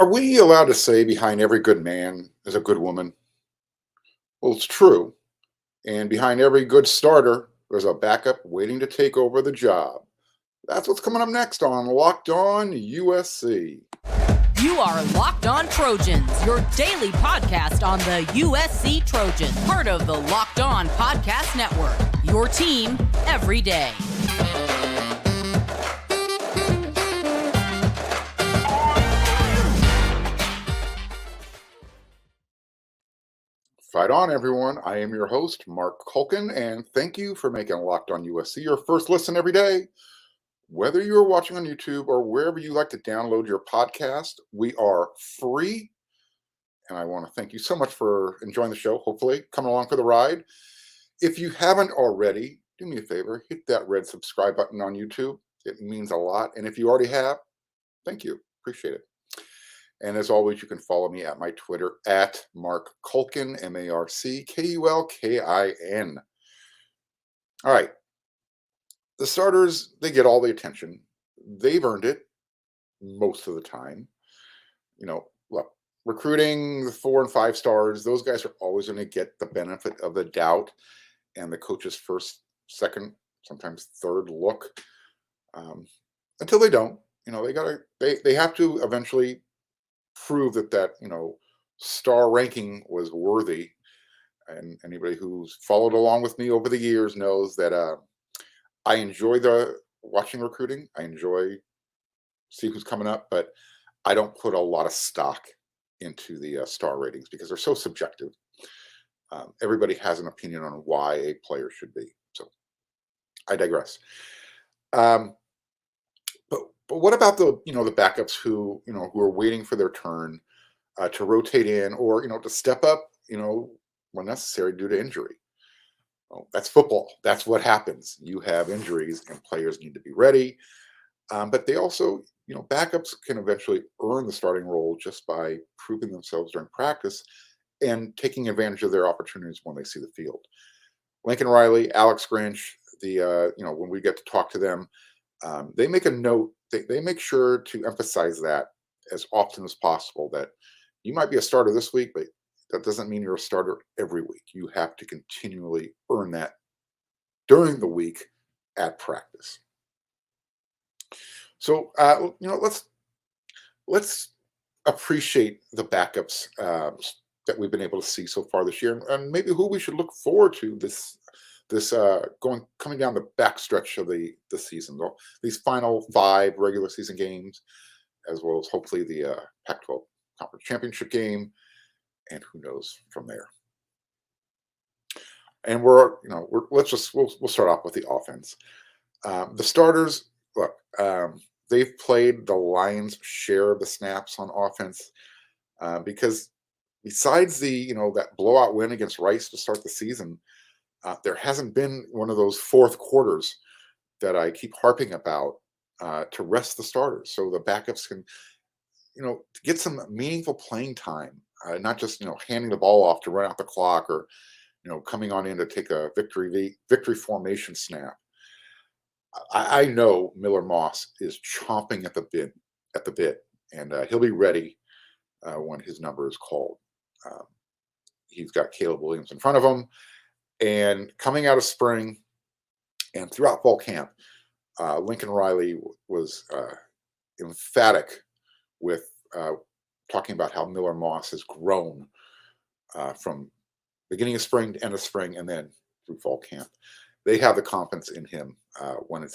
Are we allowed to say behind every good man is a good woman? Well, it's true. And behind every good starter, there's a backup waiting to take over the job. That's what's coming up next on Locked On USC. You are Locked On Trojans, your daily podcast on the USC Trojans, part of the Locked On Podcast Network, your team every day. Fight on, everyone. I am your host, Mark Culkin, and thank you for making Locked On USC your first listen every day. Whether you're watching on YouTube or wherever you like to download your podcast, we are free. And I want to thank you so much for enjoying the show, hopefully coming along for the ride. If you haven't already, do me a favor, hit that red subscribe button on YouTube. It means a lot. And if you already have, thank you. Appreciate it. And as always, you can follow me at my Twitter at Mark Culkin, MarkKulkin. All right. The starters, they get all the attention. They've earned it most of the time. Look, recruiting the 4 and 5 stars, those guys are always going to get the benefit of the doubt and the coach's first, second, sometimes third look. Until they don't, they have to eventually prove that star ranking was worthy. And anybody who's followed along with me over the years knows that I enjoy watching recruiting. I enjoy see who's coming up, but I don't put a lot of stock into the star ratings because they're so subjective. Everybody has an opinion on why a player should be. So I digress. But what about the backups who are waiting for their turn to rotate in or to step up when necessary due to injury? Well, that's football. That's what happens. You have injuries and players need to be ready. But they also backups can eventually earn the starting role just by proving themselves during practice and taking advantage of their opportunities when they see the field. Lincoln Riley, Alex Grinch, when we get to talk to them, they make a note. They make sure to emphasize that as often as possible, that you might be a starter this week, but that doesn't mean you're a starter every week. You have to continually earn that during the week at practice. So, let's appreciate the backups that we've been able to see so far this year, and maybe who we should look forward to this coming down the backstretch of the season, though, these final 5 regular season games, as well as hopefully the Pac-12 Conference Championship game, and who knows from there. And we'll start off with the offense. The starters, look, they've played the Lions' share of the snaps on offense because besides that blowout win against Rice to start the season, there hasn't been one of those fourth quarters that I keep harping about to rest the starters, so the backups can, get some meaningful playing time, not just handing the ball off to run out the clock or coming on in to take a victory formation snap. I know Miller Moss is chomping at the bit, and he'll be ready when his number is called. He's got Caleb Williams in front of him. And coming out of spring and throughout fall camp, Lincoln Riley was emphatic with talking about how Miller Moss has grown from beginning of spring to end of spring and then through fall camp. They have the confidence in him when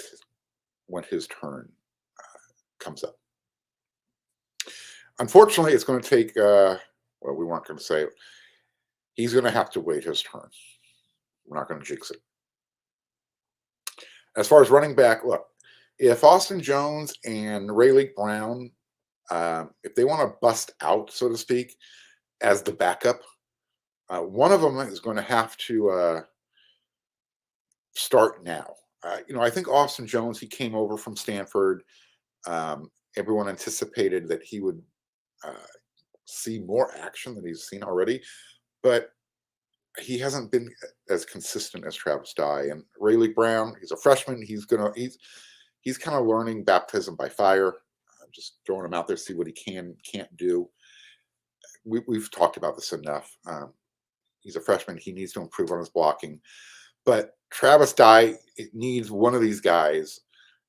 his turn comes up. Unfortunately, it's going to take, we weren't going to say it. He's going to have to wait his turn. We're not going to jinx it. As far as running back, look, if Austin Jones and Rayleigh Brown, if they want to bust out, so to speak, as the backup, one of them is going to have to start now. I think Austin Jones, he came over from Stanford. Everyone anticipated that he would see more action than he's seen already, but he hasn't been as consistent as Travis Dye. And Rayleigh Brown, he's a freshman. He's kind of learning baptism by fire. just throwing him out there, see what he can't do. We've talked about this enough. He's a freshman. He needs to improve on his blocking. But Travis Dye needs one of these guys.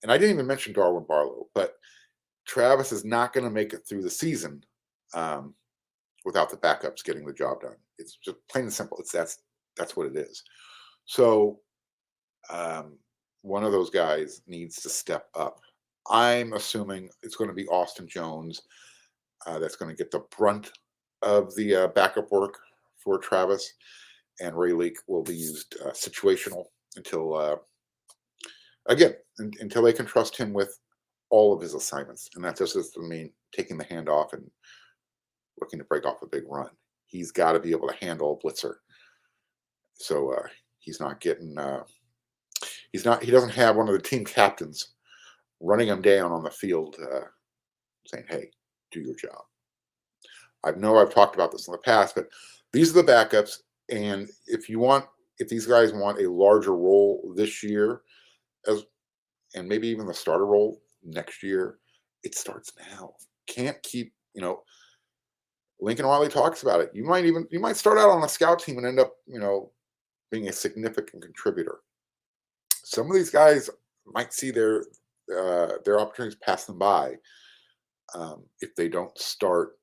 And I didn't even mention Darwin Barlow, but Travis is not going to make it through the season without the backups getting the job done. It's just plain and simple. That's what it is. So one of those guys needs to step up. I'm assuming it's going to be Austin Jones that's going to get the brunt of the backup work for Travis, and Ray Leak will be used situational until until they can trust him with all of his assignments. And that just doesn't mean taking the hand off and looking to break off a big run. He's got to be able to handle a blitzer. So he's not getting he doesn't have one of the team captains running him down on the field saying, hey, do your job. I know I've talked about this in the past, but these are the backups. And if these guys want a larger role this year, and maybe even the starter role next year, it starts now. Can't keep, Lincoln Riley talks about it. You might start out on a scout team and end up, being a significant contributor. Some of these guys might see their opportunities pass them by if they don't start,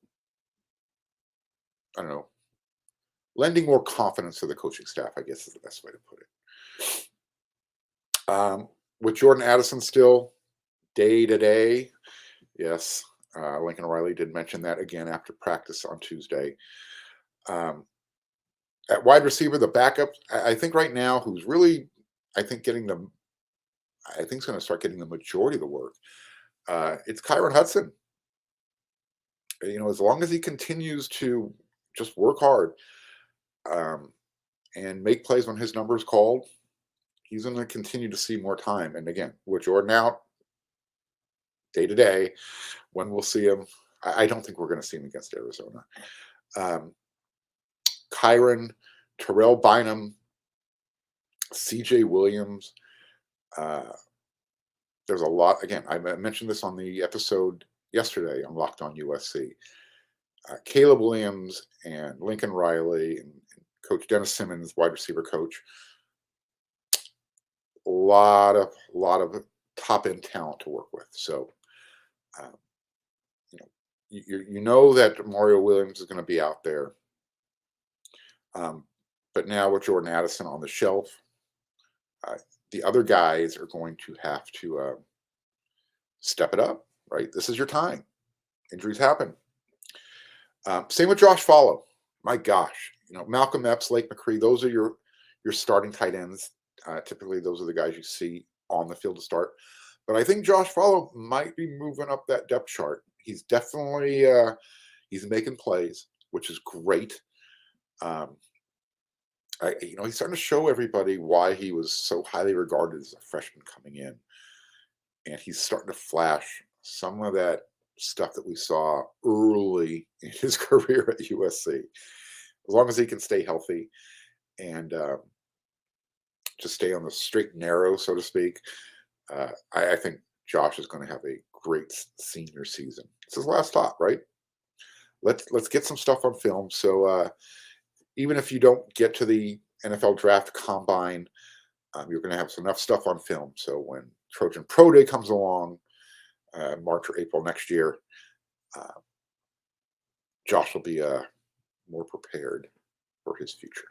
lending more confidence to the coaching staff, I guess is the best way to put it. With Jordan Addison still day to day, yes, Lincoln Riley did mention that again after practice on Tuesday. At wide receiver, the backup, I think right now, who's really, I think is going to start getting the majority of the work. It's Kyron Hudson. As long as he continues to just work hard and make plays when his number is called, he's going to continue to see more time. And again, with Jordan out day to day, when we'll see him, I don't think we're going to see him against Arizona. Kyron, Terrell Bynum, CJ Williams. There's a lot. Again, I mentioned this on the episode yesterday on Locked On USC. Caleb Williams and Lincoln Riley and Coach Dennis Simmons, wide receiver coach. A lot of top end talent to work with. So, you know that Mario Williams is going to be out there. But now with Jordan Addison on the shelf, the other guys are going to have to step it up, right? This is your time. Injuries happen. Same with Josh Follow. My gosh, Malcolm Epps, Lake McCree, those are your starting tight ends. Typically, those are the guys you see on the field to start. But I think Josh Follow might be moving up that depth chart. He's definitely he's making plays, which is great. He's starting to show everybody why he was so highly regarded as a freshman coming in. And he's starting to flash some of that stuff that we saw early in his career at USC. As long as he can stay healthy and just stay on the straight and narrow, so to speak, I think Josh is going to have a great senior season. It's his last stop, right? Let's get some stuff on film. So even if you don't get to the NFL Draft Combine, you're going to have enough stuff on film. So when Trojan Pro Day comes along, March or April next year, Josh will be more prepared for his future.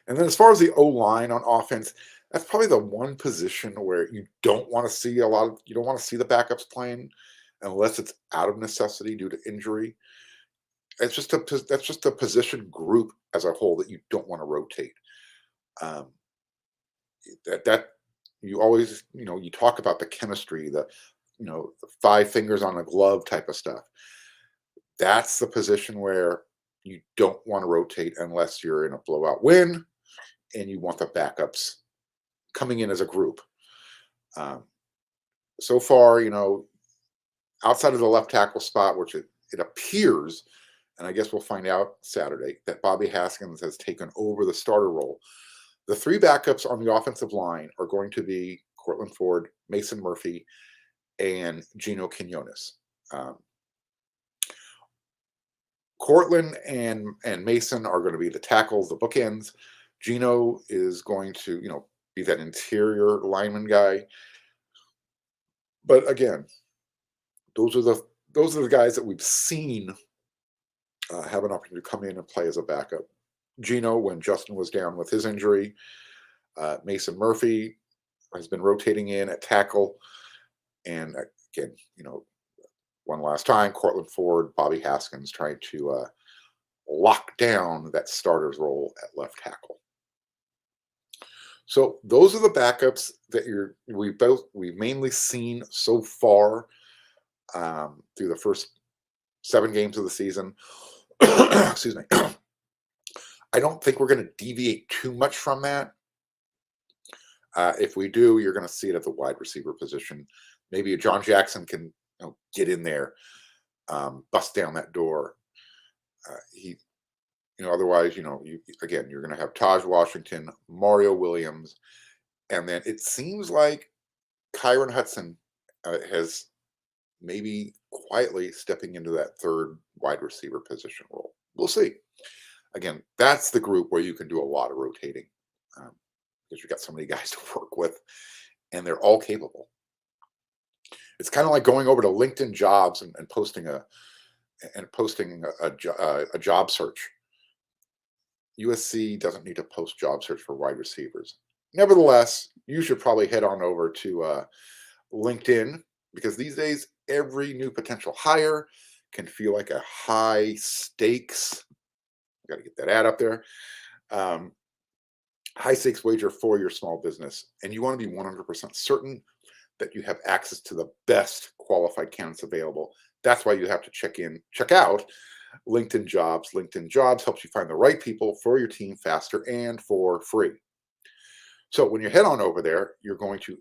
And then as far as the O-line on offense, that's probably the one position where you don't want to see you don't want to see the backups playing unless it's out of necessity due to injury. That's just a position group as a whole that you don't want to rotate. That you always, you talk about the chemistry, the five fingers on a glove type of stuff. That's the position where you don't want to rotate unless you're in a blowout win and you want the backups coming in as a group. So far, outside of the left tackle spot, which it appears, and I guess we'll find out Saturday, that Bobby Haskins has taken over the starter role. The three backups on the offensive line are going to be Cortland Ford, Mason Murphy, and Gino Quinones. Cortland and Mason are going to be the tackles, the bookends. Gino is going to, be that interior lineman guy. But again, those are the guys that we've seen have an opportunity to come in and play as a backup. Gino, when Justin was down with his injury, Mason Murphy has been rotating in at tackle, and again, one last time, Cortland Ford, Bobby Haskins trying to lock down that starter's role at left tackle. So those are the backups that we've mainly seen so far through the first 7 games of the season. Excuse me. I don't think we're going to deviate too much from that. If we do, you're going to see it at the wide receiver position. Maybe John Jackson can get in there, bust down that door. Otherwise, you're going to have Taj Washington, Mario Williams, and then it seems like Kyron Hudson has maybe quietly stepping into that third wide receiver position role. We'll see. Again, that's the group where you can do a lot of rotating because you've got so many guys to work with, and they're all capable. It's kind of like going over to LinkedIn Jobs and posting a job search. USC doesn't need to post job search for wide receivers. Nevertheless, you should probably head on over to LinkedIn, because these days every new potential hire can feel like a high stakes. Got to get that ad up there. High stakes wager for your small business, and you want to be 100% certain that you have access to the best qualified candidates available. That's why you have to check out LinkedIn Jobs. LinkedIn Jobs helps you find the right people for your team faster and for free. So when you head on over there, you're going to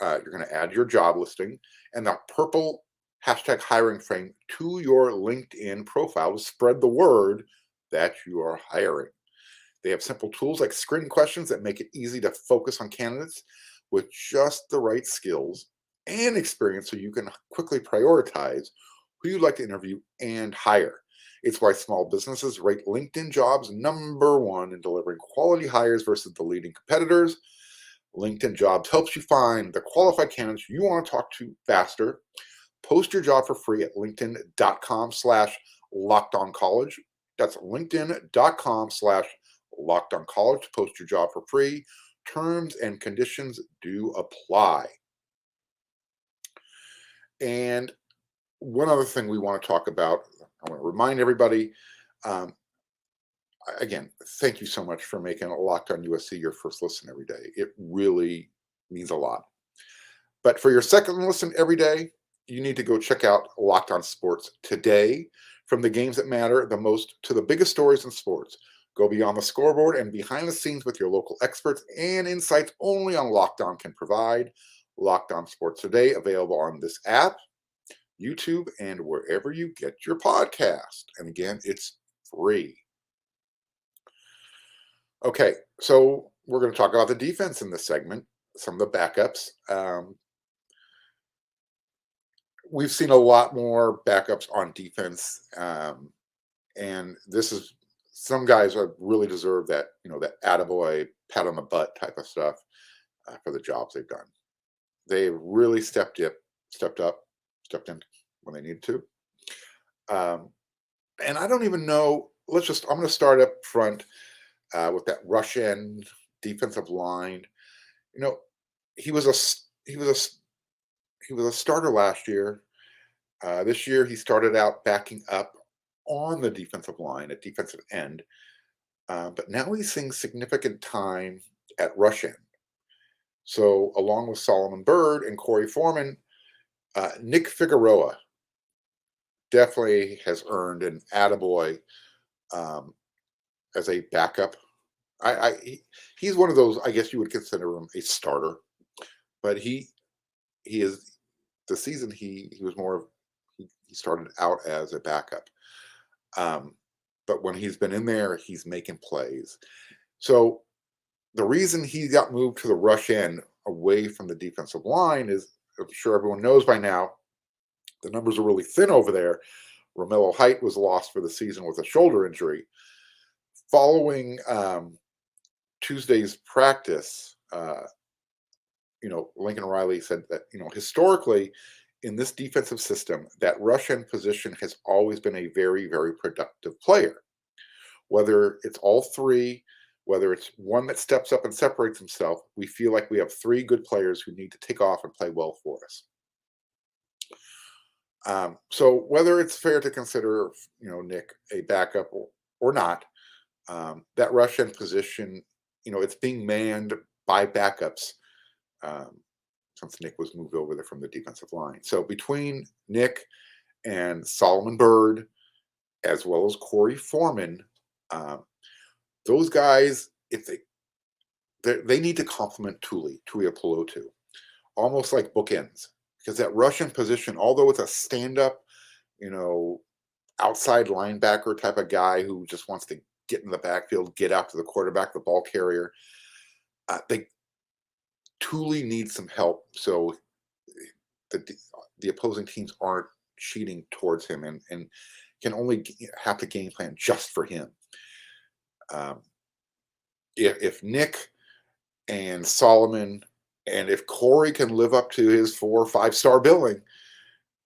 add your job listing and the purple hashtag hiring frame to your LinkedIn profile to spread the word that you are hiring. They have simple tools like screening questions that make it easy to focus on candidates with just the right skills and experience, so you can quickly prioritize who you'd like to interview and hire. It's why small businesses rate LinkedIn Jobs #1 in delivering quality hires versus the leading competitors. LinkedIn Jobs helps you find the qualified candidates you want to talk to faster. Post your job for free at linkedin.com/lockedoncollege. That's linkedin.com/lockedoncollege to post your job for free. Terms and conditions do apply. And one other thing we want to talk about, I want to remind everybody, again, thank you so much for making Locked On USC your first listen every day. It really means a lot. But for your second listen every day, you need to go check out Locked On Sports today. From the games that matter the most to the biggest stories in sports. Go beyond the scoreboard and behind the scenes with your local experts and insights only on Locked On can provide. Locked On Sports Today, available on this app, YouTube, and wherever you get your podcast. And again, it's free. Okay, so we're going to talk about the defense in this segment, some of the backups. We've seen a lot more backups on defense, and this is some guys that really deserve that, that attaboy, pat on the butt type of stuff for the jobs they've done. They've really stepped in when they needed to. And I don't even know. I'm going to start up front with that rush end defensive line. He was a starter last year. This year, he started out backing up on the defensive line at defensive end, but now he's seeing significant time at rush end. So, along with Solomon Byrd and Corey Foreman, Nick Figueroa definitely has earned an attaboy as a backup. He's one of those, I guess you would consider him a starter, but he is the season he was more of, he started out as a backup. But when he's been in there, he's making plays. So the reason he got moved to the rush end away from the defensive line is I'm sure everyone knows by now, the numbers are really thin over there. Romello Height was lost for the season with a shoulder injury. Following Tuesday's practice, Lincoln Riley said that, historically in this defensive system, that rush end position has always been a very, very productive player. Whether it's all three, whether it's one that steps up and separates himself, we feel like we have three good players who need to take off and play well for us. So whether it's fair to consider, Nick a backup or not, that rush end position, it's being manned by backups since Nick was moved over there from the defensive line. So between Nick and Solomon Byrd, as well as Corey Foreman, those guys, if they need to complement Tuiapolotu, almost like bookends, because that Russian position, although it's a stand-up, outside linebacker type of guy who just wants to get in the backfield, get out to the quarterback, the ball carrier, Tuli needs some help so the opposing teams aren't cheating towards him and can only have to game plan just for him. If Nick and Solomon and if Corey can live up to his 4 or 5 star billing,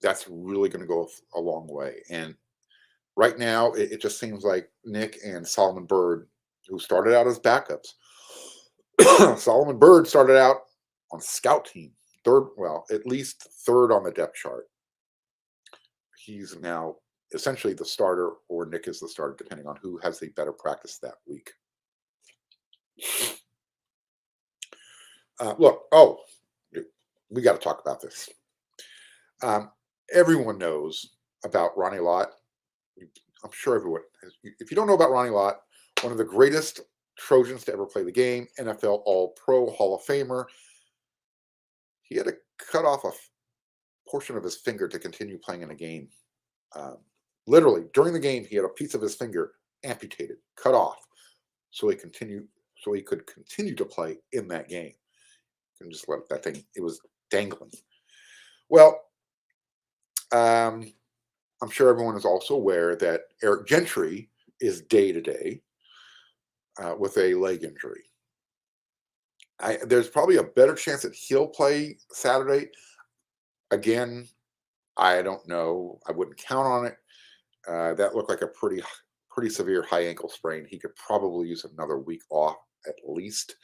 that's really going to go a long way. And right now, it just seems like Nick and Solomon Byrd, who started out as backups, Solomon Byrd started out on scout team, at least third on the depth chart. He's now essentially the starter, or Nick is the starter, depending on who has the better practice that week. We got to talk about this. Everyone knows about Ronnie Lott. I'm sure everyone, if you don't know about Ronnie Lott, one of the greatest Trojans to ever play the game, NFL All-Pro, Hall of Famer. He had to cut off a portion of his finger to continue playing in a game. Literally, during the game, he had a piece of his finger amputated, cut off, so he could continue to play in that game. And just let that thing, it was dangling. Well, I'm sure everyone is also aware that Eric Gentry is day-to-day with a leg injury. There's probably a better chance that he'll play Saturday. Again, I don't know. I wouldn't count on it. That looked like a pretty severe high ankle sprain. He could probably use another week off at least.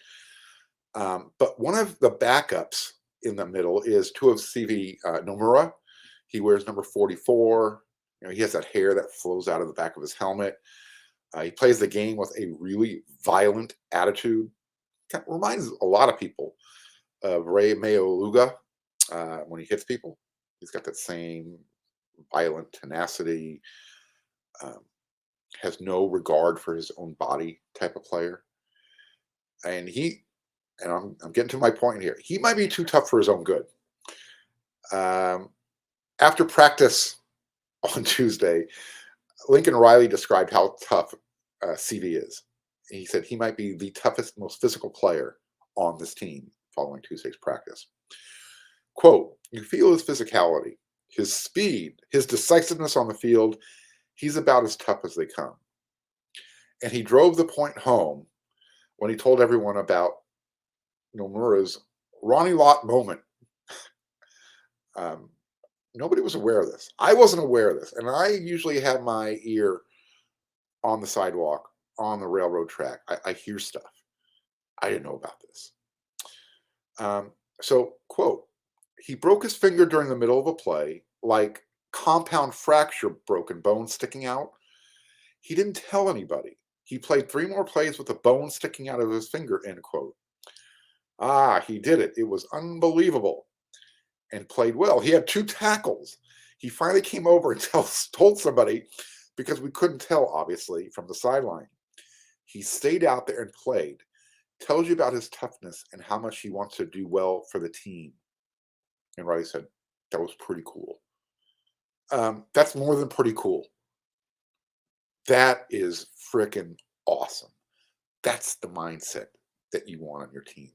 But one of the backups in the middle is Tuasivi Nomura. He wears number 44. He has that hair that flows out of the back of his helmet. He plays the game with a really violent attitude. Kind of reminds a lot of people of Ray Maoluga when he hits people. He's got that same violent tenacity, has no regard for his own body type of player. And I'm getting to my point here. He might be too tough for his own good. After practice on Tuesday, Lincoln Riley described how tough CV is. He said he might be the toughest, most physical player on this team following Tuesday's practice. Quote, you feel his physicality, his speed, his decisiveness on the field. He's about as tough as they come. And he drove the point home when he told everyone about Nomura's Ronnie Lott moment. Nobody was aware of this. I wasn't aware of this. And I usually have my ear on the sidewalk, on the railroad track. I hear stuff. I didn't know about this. So, quote, he broke his finger during the middle of a play, like compound fracture, broken bone sticking out. He didn't tell anybody. He played 3 more plays with a bone sticking out of his finger, end quote. He did it. It was unbelievable. And played well. He had 2 tackles. He finally came over and told somebody, because we couldn't tell, obviously, from the sideline. He stayed out there and played. Tells you about his toughness and how much he wants to do well for the team. And Riley said, that was pretty cool. That's more than pretty cool. That is freaking awesome. That's the mindset that you want on your team.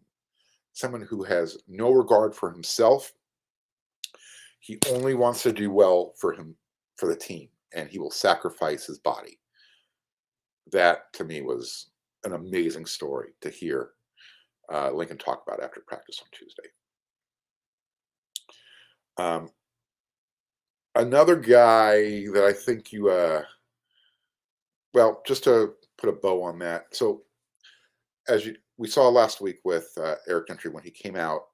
Someone who has no regard for himself He only wants to do well for the team, and he will sacrifice his body. That, to me, was an amazing story to hear Lincoln talk about after practice on Tuesday. Another guy that I think you, well, just to put a bow on that. So, we saw last week with Eric Gentry when he came out,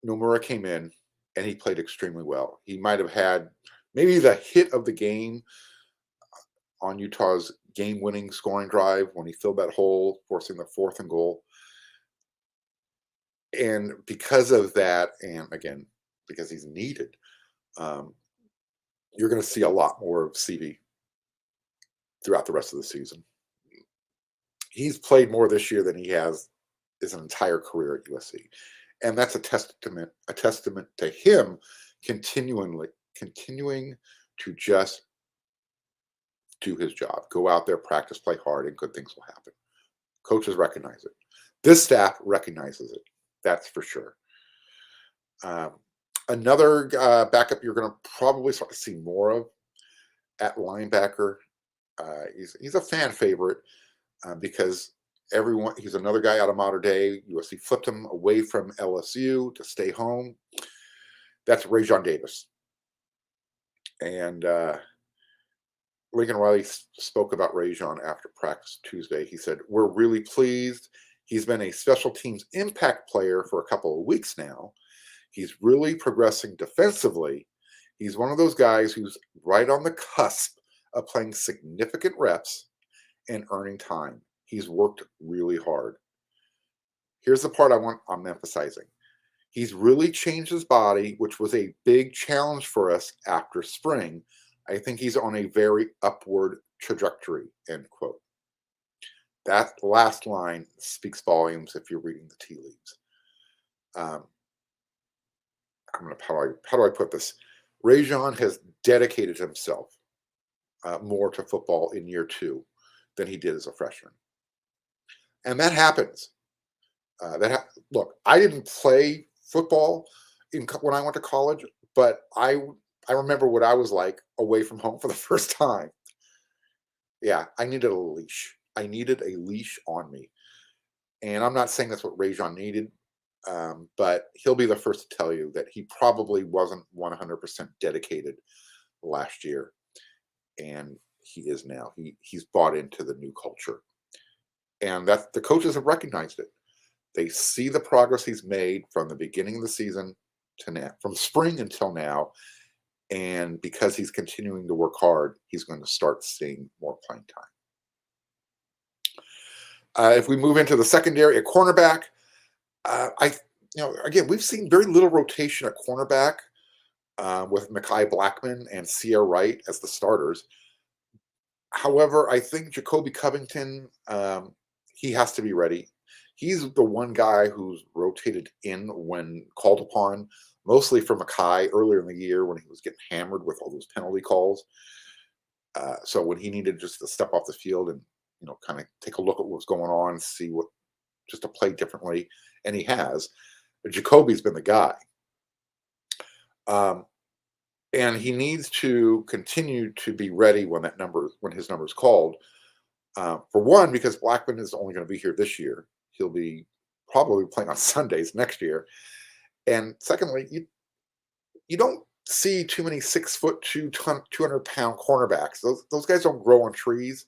Nomura came in and he played extremely well. He might have had maybe the hit of the game on Utah's game-winning scoring drive when he filled that hole, forcing the 4th and goal. And because of that, and again, because he's needed, you're going to see a lot more of CV throughout the rest of the season. He's played more this year than he has his entire career at USC. And that's a testament to him continuing to just do his job. Go out there, practice, play hard, and good things will happen. Coaches recognize it. This staff recognizes it. That's for sure. Another backup you're going to probably start to see more of at linebacker. He's a fan favorite because he's another guy out of Mater Dei. USC flipped him away from LSU to stay home. That's Raesjon Davis. And Lincoln Riley spoke about Raesjon after practice Tuesday. He said, "We're really pleased. He's been a special teams impact player for a couple of weeks now. He's really progressing defensively. He's one of those guys who's right on the cusp of playing significant reps and earning time. He's worked really hard." Here's the part I'm emphasizing. He's really changed his body, which was a big challenge for us after spring. I think he's on a very upward trajectory, end quote. That last line speaks volumes if you're reading the tea leaves. How do I put this? Raesjon has dedicated himself more to football in year 2 than he did as a freshman. And that happens. Look, I didn't play football when I went to college, but I remember what I was like away from home for the first time. Yeah, I needed a leash. I needed a leash on me. And I'm not saying that's what Raesjon needed, but he'll be the first to tell you that he probably wasn't 100% dedicated last year. And he is now. He's bought into the new culture. And that the coaches have recognized it. They see the progress he's made from the beginning of the season to now, from spring until now. And because he's continuing to work hard, he's going to start seeing more playing time. If we move into the secondary at cornerback, again, we've seen very little rotation at cornerback with Mekhi Blackman and Sierra Wright as the starters. However, I think Jacoby Covington, he has to be ready. He's the one guy who's rotated in when called upon, mostly for Mekhi earlier in the year when he was getting hammered with all those penalty calls. So when he needed just to step off the field and kind of take a look at what's going on, see just to play differently, and he has. But Jacoby's been the guy. And he needs to continue to be ready when his number is called. For one, because Blackman is only going to be here this year. He'll be probably playing on Sundays next year. And secondly, you don't see too many 6'2", 200-pound cornerbacks. Those guys don't grow on trees.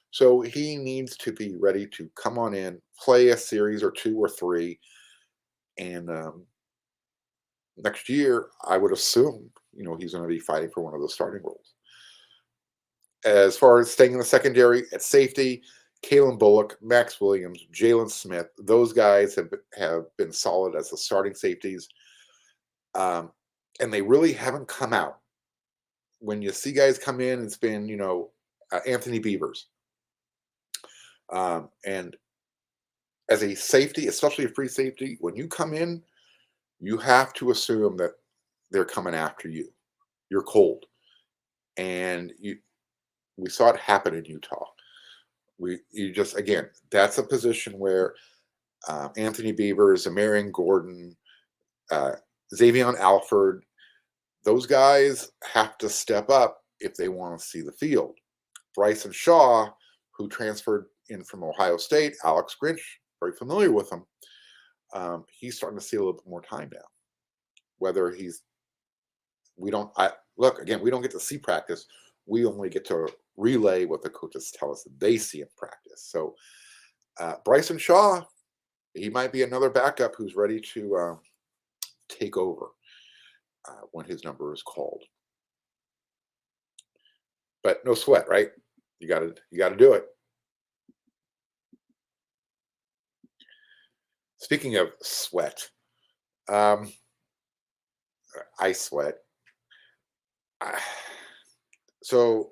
So he needs to be ready to come on in, play a series or 2 or 3, and next year I would assume he's going to be fighting for one of those starting roles. As far as staying in the secondary at safety, Kalen Bullock, Max Williams, Jalen Smith, those guys have been solid as the starting safeties. And they really haven't come out. When you see guys come in, it's been, Anthony Beavers. And as a safety, especially a free safety, when you come in, you have to assume that they're coming after you. You're cold. And we saw it happen in Utah. Again, that's a position where Anthony Beavers, Amarian Gordon, Xavier Alford, those guys have to step up if they want to see the field. Bryson Shaw, who transferred in from Ohio State, Alex Grinch, very familiar with him, he's starting to see a little bit more time now. Whether we don't get to see practice. We only get to relay what the coaches tell us that they see in practice. So Bryson Shaw, he might be another backup who's ready to take over when his number is called. But no sweat, right? You got to do it. Speaking of sweat, I sweat. So,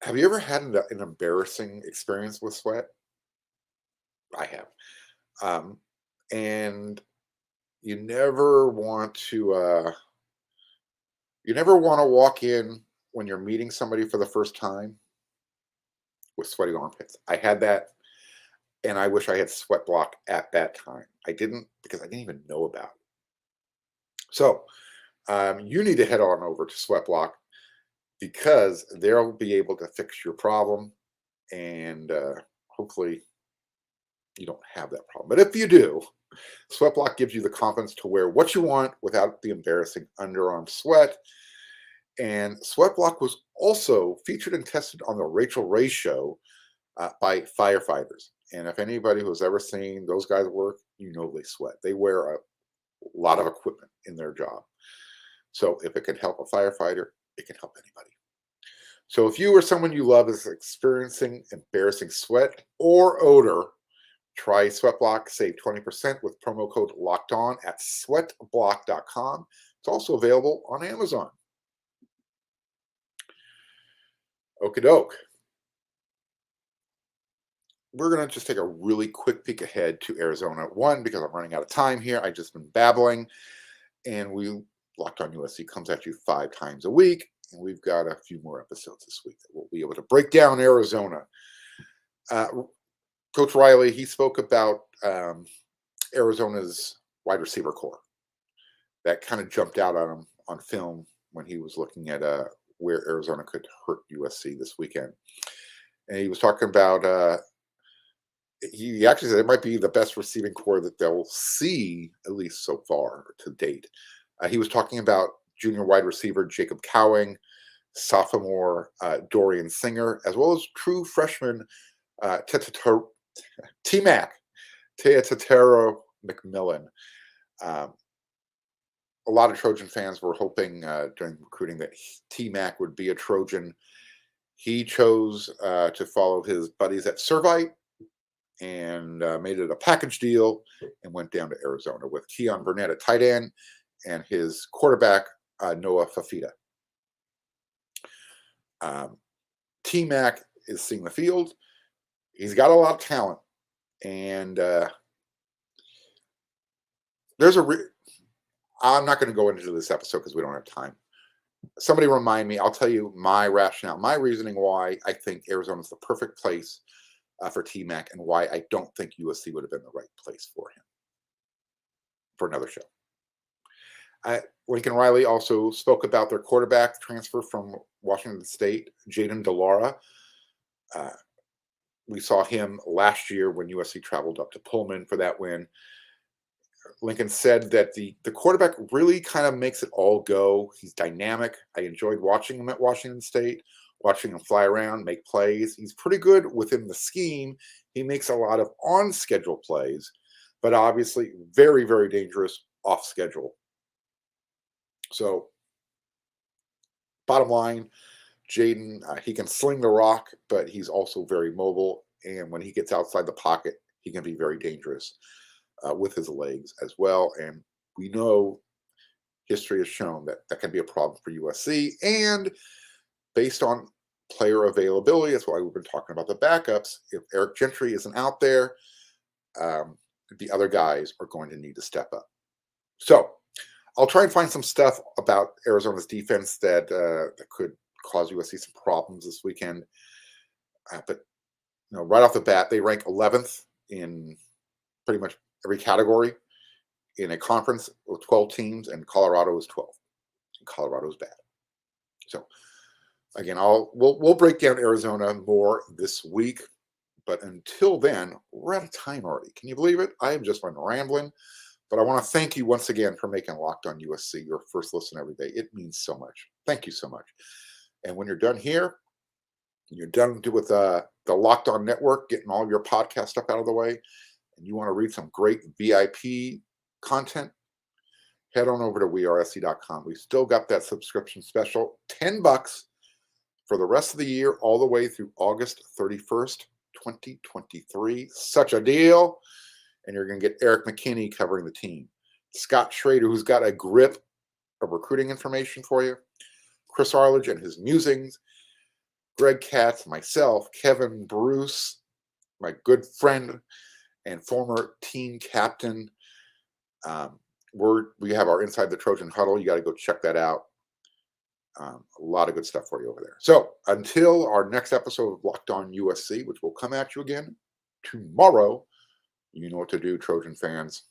have you ever had an embarrassing experience with sweat? I have. And you never want to walk in when you're meeting somebody for the first time with sweaty armpits. I had that, and I wish I had SweatBlock at that time. I didn't, because I didn't even know about it. So you need to head on over to SweatBlock, because they'll be able to fix your problem, and hopefully you don't have that problem. But if you do, SweatBlock gives you the confidence to wear what you want without the embarrassing underarm sweat. And SweatBlock was also featured and tested on the Rachel Ray show by firefighters. And if anybody who's ever seen those guys work, you know they sweat. They wear a lot of equipment in their job. So if it can help a firefighter, it can help anybody. So if you or someone you love is experiencing embarrassing sweat or odor, try SweatBlock. Save 20% with promo code LOCKEDON at sweatblock.com. It's also available on Amazon. Okie doke. We're going to just take a really quick peek ahead to Arizona. One, because I'm running out of time here. I've just been babbling. And Locked on USC comes at you 5 times a week. And we've got a few more episodes this week that we'll be able to break down Arizona. Coach Riley, he spoke about Arizona's wide receiver core. That kind of jumped out at him on film when he was looking at where Arizona could hurt USC this weekend. And he was talking about, he actually said it might be the best receiving core that they'll see, at least so far to date. He was talking about junior wide receiver Jacob Cowing, sophomore Dorian Singer, as well as true freshman T-Mac, Teatatero McMillan. A lot of Trojan fans were hoping during recruiting that T-Mac would be a Trojan. He chose to follow his buddies at Servite and made it a package deal and went down to Arizona with Keon Burnett at tight end and his quarterback, Noah Fafita. T-Mac is seeing the field. He's got a lot of talent. And I'm not going to go into this episode because we don't have time. Somebody remind me. I'll tell you my rationale, my reasoning why I think Arizona is the perfect place for T-Mac and why I don't think USC would have been the right place for him for another show. Lincoln Riley also spoke about their quarterback transfer from Washington State, Jaden DeLaura. We saw him last year when USC traveled up to Pullman for that win. Lincoln said that the quarterback really kind of makes it all go. He's dynamic. I enjoyed watching him at Washington State, watching him fly around, make plays. He's pretty good within the scheme. He makes a lot of on-schedule plays, but obviously very, very dangerous off-schedule. So, bottom line, Jaden, he can sling the rock, but he's also very mobile. And when he gets outside the pocket, he can be very dangerous with his legs as well. And we know history has shown that that can be a problem for USC. And based on player availability, that's why we've been talking about the backups. If Eric Gentry isn't out there, the other guys are going to need to step up. So, I'll try and find some stuff about Arizona's defense that could cause USC some problems this weekend. But right off the bat, they rank 11th in pretty much every category in a conference with 12 teams, and Colorado is 12. And Colorado's bad. So again, we'll break down Arizona more this week. But until then, we're out of time already. Can you believe it? I have just been rambling. But I want to thank you once again for making Locked On USC your first listen every day. It means so much. Thank you so much. And when you're done here, you're done with the Locked On Network, getting all your podcast stuff out of the way, and you want to read some great VIP content, head on over to wearesc.com. We've still got that subscription special, $10 for the rest of the year, all the way through August 31st, 2023. Such a deal. And you're going to get Eric McKinney covering the team, Scott Schrader, who's got a grip of recruiting information for you, Chris Arledge and his musings, Greg Katz, myself, Kevin Bruce, my good friend and former team captain. We have our Inside the Trojan Huddle. You got to go check that out. A lot of good stuff for you over there. So until our next episode of Locked On USC, which will come at you again tomorrow, you know what to do, Trojan fans.